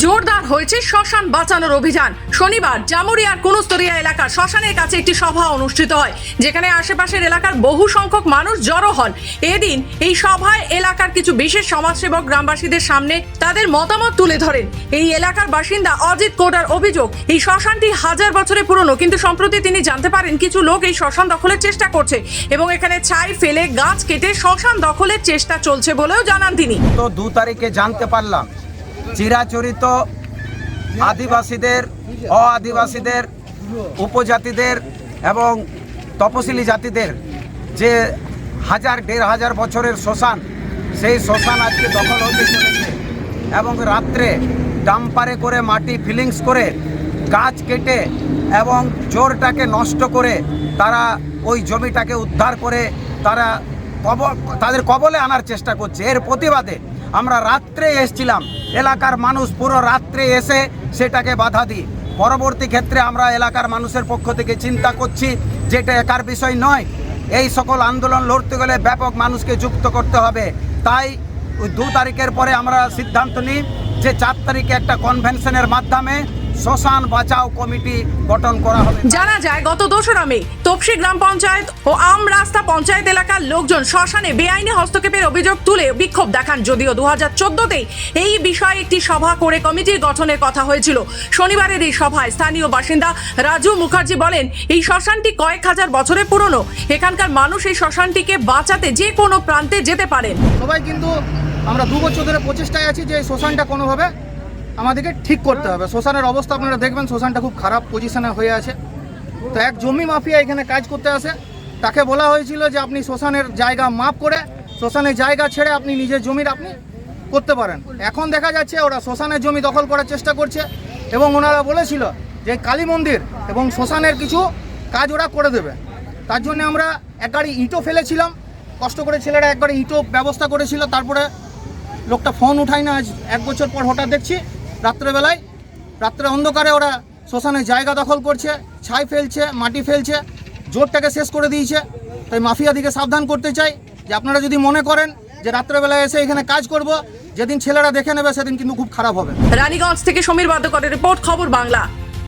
জোরদার হয়েছে শ্মশান বাঁচানোর অভিযান। শনিবার জামুরিয়ার কুনুস্তরিয়া এলাকার শ্মশানের কাছে একটি সভা অনুষ্ঠিত হয়, যেখানে আশেপাশের এলাকার বহু সংখ্যক মানুষ জড়ো হন। এদিন এই সভায় এলাকার কিছু বিশেষ সমাজসেবক গ্রামবাসীদের সামনে তাদের মতামত তুলে ধরেন। এই এলাকার বাসিন্দা অজিত কোডার অভিযোগ, এই শ্মশানটি 1000 বছরের পুরনো, কিন্তু সম্প্রতি তিনি জানতে পারেন কিছু লোক এই শ্মশান দখলের চেষ্টা করছে এবং এখানে ছাই ফেলে গাছ কেটে শ্মশান দখলের চেষ্টা চলছে বলেও জানান তিনি। তো 2 তারিখে জানতে পারলাম চিরাচরিত আদিবাসীদের, অআদিবাসীদের, উপজাতিদের এবং তপশিলি জাতিদের যে 1000-1500 বছরের শ্মশান, সেই শ্মশান আজকে দখল হতে চলেছে এবং রাত্রে ডাম্পারে করে মাটি ফিলিংস করে গাছ কেটে এবং জোরটাকে নষ্ট করে তারা ওই জমিটাকে উদ্ধার করে তাদের কবলে আনার চেষ্টা করছে। এর প্রতিবাদে আমরা রাত্রে এসেছিলাম, এলাকার মানুষ পুরো রাত্রে এসে সেটাকে বাধা দিই। পরবর্তী ক্ষেত্রে আমরা এলাকার মানুষের পক্ষ থেকে চিন্তা করছি যে এটা একার বিষয় নয়, এই সকল আন্দোলন লড়তে গেলে ব্যাপক মানুষকে যুক্ত করতে হবে। তাই 2 তারিখের পরে আমরা সিদ্ধান্ত নিই যে 4 তারিখে একটা কনভেনশনের মাধ্যমে শ্মশান বাঁচাও কমিটি গঠন করা হবে। জানা যায় গত 2রা মে তপসি গ্রাম পঞ্চায়েত ও আম রাস্তা পঞ্চায়েত এলাকার লোকজন শ্মশানে বেআইনি হস্তক্ষেপের অভিযোগ তুলে বিক্ষোভ দেখান। যদিও 2014-তেই এই বিষয়ে একটি সভা করে কমিটির গঠনের কথা হয়েছিল। শনিবারের এই সভায় স্থানীয় বাসিন্দা রাজু মুখার্জি বলেন, এই শ্মশানটি কয়েক হাজার বছরের পুরনো, এখানকার মানুষ এই শ্মশানটিকে বাঁচাতে যে কোনো প্রান্তে যেতে পারেন। সবাই কিন্তু আমরা 2 বছর ধরে প্রচেষ্টায় আছি যে এই শ্মশানটা কোনোভাবে আমাদেরকে ঠিক করতে হবে। শ্মশানের অবস্থা আপনারা দেখবেন, শ্মশানটা খুব খারাপ পজিশনে হয়ে আছে। তো এক জমি মাফিয়া এখানে কাজ করতে আসে, তাকে বলা হয়েছিল যে আপনি শ্মশানের জায়গা মাপ করে শ্মশানের জায়গা ছেড়ে আপনি নিজের জমির আপনি করতে পারেন। এখন দেখা যাচ্ছে ওরা শ্মশানের জমি দখল করার চেষ্টা করছে এবং ওনারা বলেছিল যে কালী মন্দির এবং শ্মশানের কিছু কাজ ওরা করে দেবে। তার জন্য আমরা এক গাড়ি ইঁটও ফেলেছিলাম, কষ্ট করে ছেলেরা এক গাড়ি ইঁটও ব্যবস্থা করেছিল। তারপরে লোকটা ফোন উঠায় না, আজ 1 বছর পর হঠাৎ দেখছি রাত্রে অন্ধকারে ওরা শ্মশানের জায়গা দখল করছে, ছাই ফেলছে, মাটি ফেলছে, জোরটাকে শেষ করে দিয়েছে। তাই মাফিয়া দিকে সাবধান করতে চাই যে আপনারা যদি মনে করেন যে রাত্রেবেলায় এসে এখানে কাজ করব, যেদিন ছেলেরা দেখে নেবে সেদিন কিন্তু খুব খারাপ হবে। রানীগঞ্জ থেকে সমীর বাদ্যকরের রিপোর্ট, খবর বাংলা।